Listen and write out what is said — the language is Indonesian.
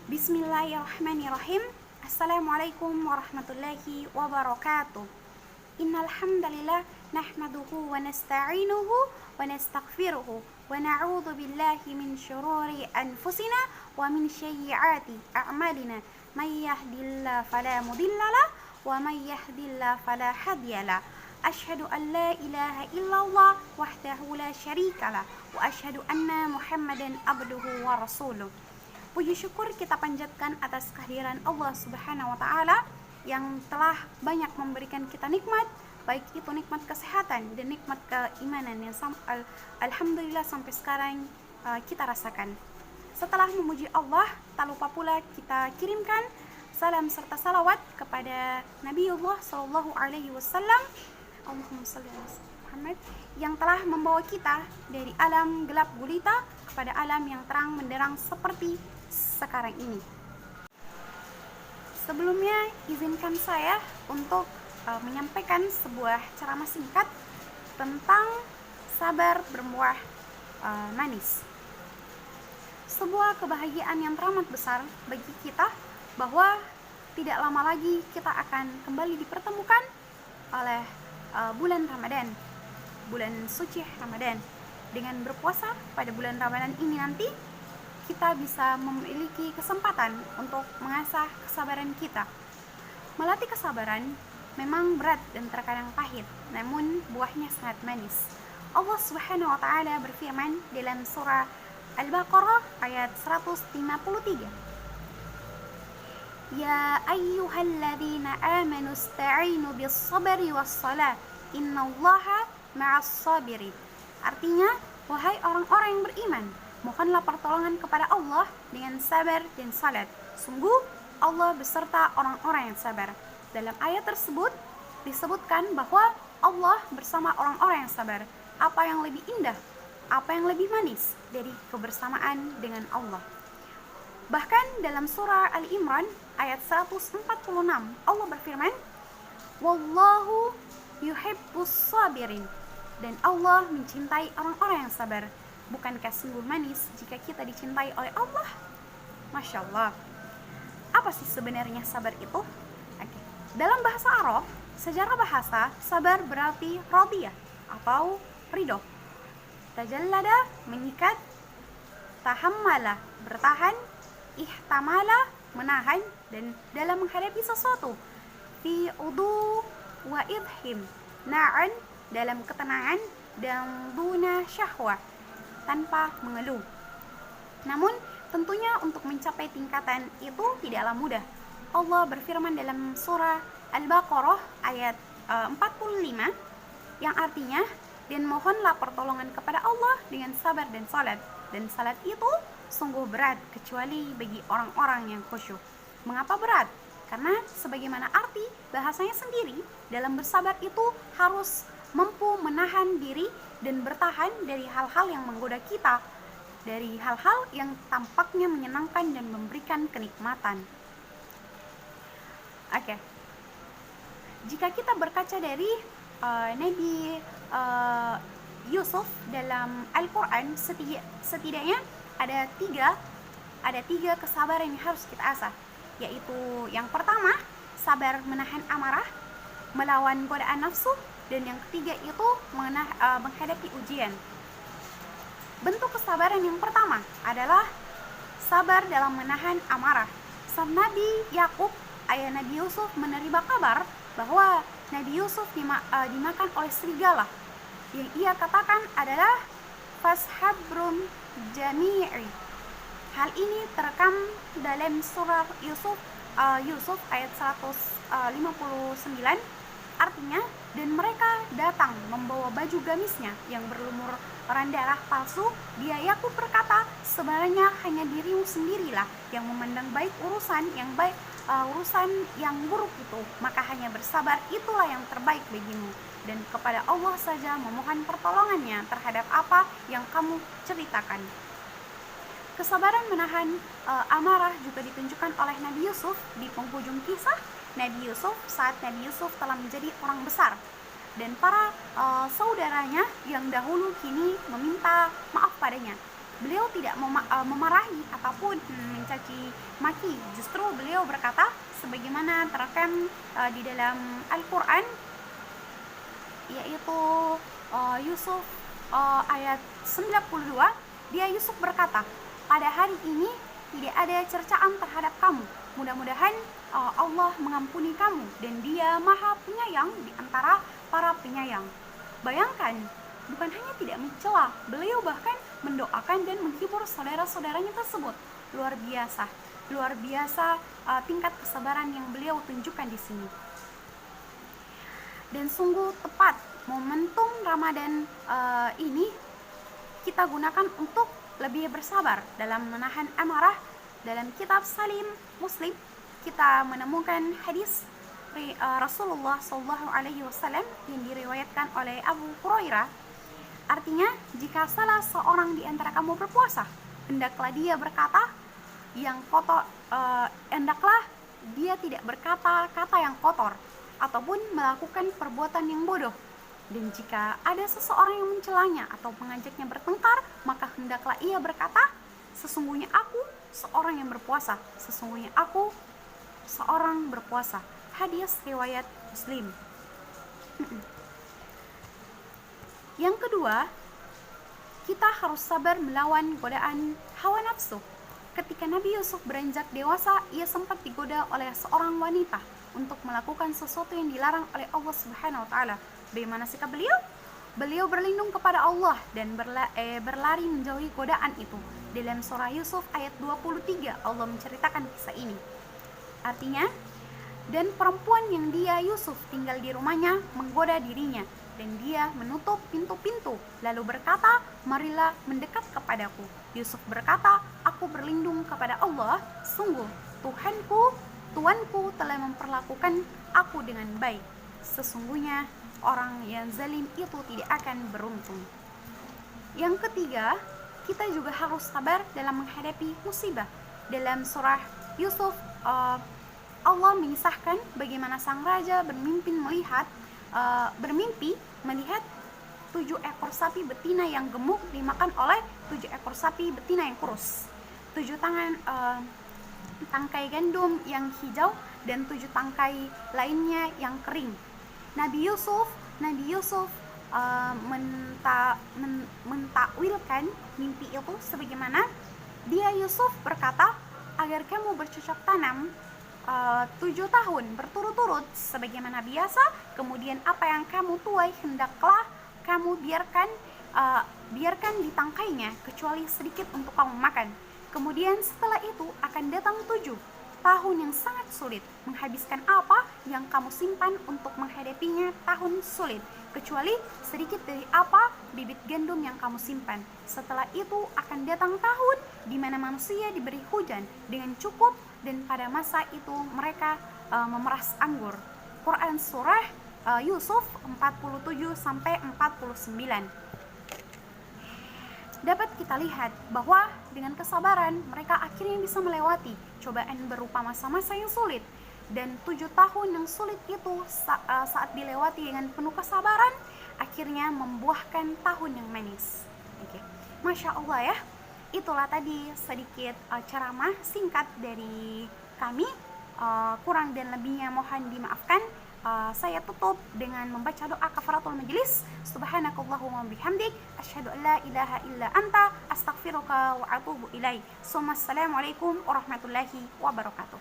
Bismillahirrahmanirrahim. Assalamualaikum warahmatullahi wabarakatuh. Innal hamdalillah nahmaduhu wa nasta'inuhu wa nastaghfiruhu wa na'udzu billahi min syururi anfusina wa min sayyiati a'malina. May yahdihillahu fala mudhillalah wa may yahdihillahu fala hadiyalah. Asyhadu an la ilaha illallah wahdahu la syarikalah wa asyhadu anna Muhammadan abduhu wa rasuluh. Puji syukur kita panjatkan atas kehadiran Allah Subhanahu wa taala yang telah banyak memberikan kita nikmat, baik itu nikmat kesehatan dan nikmat keimanan yang alhamdulillah sampai sekarang kita rasakan. Setelah memuji Allah, tak lupa pula kita kirimkan salam serta salawat kepada Nabiullah sallallahu alaihi wasallam, Allahumma shalli ala Muhammad, yang telah membawa kita dari alam gelap gulita kepada alam yang terang menderang seperti sekarang ini. Sebelumnya izinkan saya untuk menyampaikan sebuah ceramah singkat tentang sabar berbuah manis. Sebuah kebahagiaan yang teramat besar bagi kita bahwa tidak lama lagi kita akan kembali dipertemukan oleh bulan Ramadan, bulan suci Ramadan. Dengan berpuasa pada bulan Ramadan ini nanti kita bisa memiliki kesempatan untuk mengasah kesabaran kita. Melatih kesabaran memang berat dan terkadang pahit, namun buahnya sangat manis. Allah Subhanahu wa taala berfirman dalam surah Al-Baqarah ayat 153. Ya ayyuhalladzina amanu ista'inu bis-sabri was-shalah innallaha ma'as-sabirin. Artinya, wahai orang-orang yang beriman, mohonlah pertolongan kepada Allah dengan sabar dan salat. Sungguh Allah beserta orang-orang yang sabar. Dalam ayat tersebut disebutkan bahwa Allah bersama orang-orang yang sabar. Apa yang lebih indah, apa yang lebih manis dari kebersamaan dengan Allah. Bahkan dalam surah Al-Imran ayat 146 Allah berfirman, Wallahu yuhibbus sabirin. Dan Allah mencintai orang-orang yang sabar. Bukankah sungguh manis jika kita dicintai oleh Allah? Masya Allah. Apa sih sebenarnya sabar itu? Oke. Dalam bahasa Arab, sejarah bahasa, sabar berarti radiyah atau ridho. Tajallada, mengikat. Tahammala, bertahan. Ihtamala, menahan. Dan dalam menghadapi sesuatu. Fi udu wa idhim. Na'an, dalam ketenangan. Dan duna syahwah, tanpa mengeluh. Namun tentunya untuk mencapai tingkatan itu tidaklah mudah. Allah berfirman dalam surah Al-Baqarah ayat 45 yang artinya, dan mohonlah pertolongan kepada Allah dengan sabar dan salat. Dan salat itu sungguh berat kecuali bagi orang-orang yang khusyuk. Mengapa berat? Karena sebagaimana arti bahasanya sendiri, dalam bersabar itu harus mampu menahan diri dan bertahan dari hal-hal yang menggoda kita, dari hal-hal yang tampaknya menyenangkan dan memberikan kenikmatan. Oke. Jika kita berkaca dari Nabi Yusuf dalam Al-Quran, setidaknya ada tiga kesabaran yang harus kita asah, yaitu yang pertama, sabar menahan amarah, melawan godaan nafsu, dan yang ketiga itu menghadapi ujian. Bentuk kesabaran yang pertama adalah sabar dalam menahan amarah. Sang Nabi Yakub, ayah Nabi Yusuf, menerima kabar bahwa Nabi Yusuf dimakan oleh serigala. Yang ia katakan adalah fashabrun jami'i. Hal ini terekam dalam surah Yusuf ayat 159. Artinya, dan mereka datang membawa baju gamisnya yang berlumur darah palsu. Dia Yakub berkata, sebenarnya hanya dirimu sendirilah yang memandang baik urusan yang buruk itu, maka hanya bersabar itulah yang terbaik bagimu, dan kepada Allah saja memohon pertolongannya terhadap apa yang kamu ceritakan. Kesabaran menahan amarah juga ditunjukkan oleh Nabi Yusuf di penghujung kisah Nabi Yusuf saat Nabi Yusuf telah menjadi orang besar, dan para saudaranya yang dahulu kini meminta maaf padanya. beliau tidak memarahi ataupun mencaci maki. Justru beliau berkata sebagaimana terekam di dalam Al-Quran, yaitu Yusuf ayat 92. Yusuf berkata, pada hari ini tidak ada cercaan terhadap kamu. Mudah-mudahan Allah mengampuni kamu, dan Dia Maha Penyayang di antara para penyayang. Bayangkan, bukan hanya tidak mencela, beliau bahkan mendoakan dan menghibur saudara-saudaranya tersebut. Luar biasa tingkat kesabaran yang beliau tunjukkan di sini. Dan sungguh tepat momentum Ramadan ini kita gunakan untuk lebih bersabar dalam menahan amarah. Dalam kitab Salim Muslim kita menemukan hadis Rasulullah SAW yang diriwayatkan oleh Abu Hurairah. Artinya, jika salah seorang di antara kamu berpuasa, hendaklah dia berkata yang kotor, hendaklah dia tidak berkata kata yang kotor ataupun melakukan perbuatan yang bodoh. Dan jika ada seseorang yang mencelanya atau mengajaknya bertengkar, maka hendaklah ia berkata, sesungguhnya aku seorang yang berpuasa. Sesungguhnya aku seorang berpuasa. Hadis riwayat Muslim. Yang kedua, kita harus sabar melawan godaan hawa nafsu. Ketika Nabi Yusuf beranjak dewasa, ia sempat digoda oleh seorang wanita untuk melakukan sesuatu yang dilarang oleh Allah Subhanahu wa taala. Bagaimana sikap beliau? Beliau berlindung kepada Allah dan berlari menjauhi godaan itu. Dalam surah Yusuf ayat 23 Allah menceritakan kisah ini. Artinya, dan perempuan yang dia Yusuf tinggal di rumahnya menggoda dirinya, dan dia menutup pintu-pintu lalu berkata, marilah mendekat kepadaku. Yusuf berkata, aku berlindung kepada Allah, sungguh Tuanku telah memperlakukan aku dengan baik. Sesungguhnya orang yang zalim itu tidak akan beruntung. Yang ketiga, kita juga harus sabar dalam menghadapi musibah. Dalam surah Yusuf, Allah mengisahkan bagaimana sang raja bermimpi melihat 7 ekor sapi betina yang gemuk dimakan oleh 7 ekor sapi betina yang kurus. 7 tangkai gandum yang hijau dan 7 tangkai lainnya yang kering. Nabi Yusuf mentakwilkan mimpi itu sebagaimana dia Yusuf berkata, agar kamu bercocok tanam 7 tahun berturut-turut sebagaimana biasa, kemudian apa yang kamu tuai hendaklah kamu biarkan ditangkainya kecuali sedikit untuk kamu makan. Kemudian setelah itu akan datang 7 tahun yang sangat sulit, menghabiskan apa yang kamu simpan untuk menghadapinya tahun sulit, kecuali sedikit dari apa bibit gandum yang kamu simpan. Setelah itu akan datang tahun di mana manusia diberi hujan dengan cukup, dan pada masa itu mereka memeras anggur. Quran surah Yusuf 47-49. Dapat kita lihat bahwa dengan kesabaran mereka akhirnya bisa melewati cobaan berupa masa-masa yang sulit, dan 7 tahun yang sulit itu saat dilewati dengan penuh kesabaran akhirnya membuahkan tahun yang manis. Masya Allah ya, itulah tadi sedikit ceramah singkat dari kami. Kurang dan lebihnya mohon dimaafkan. Saya tutup dengan membaca doa kafaratul majlis. Subhanakallahumma bihamdik, asyhadu an la ilaha illa anta, astaghfiruka wa atubu ilaik. Assalamualaikum warahmatullahi wabarakatuh.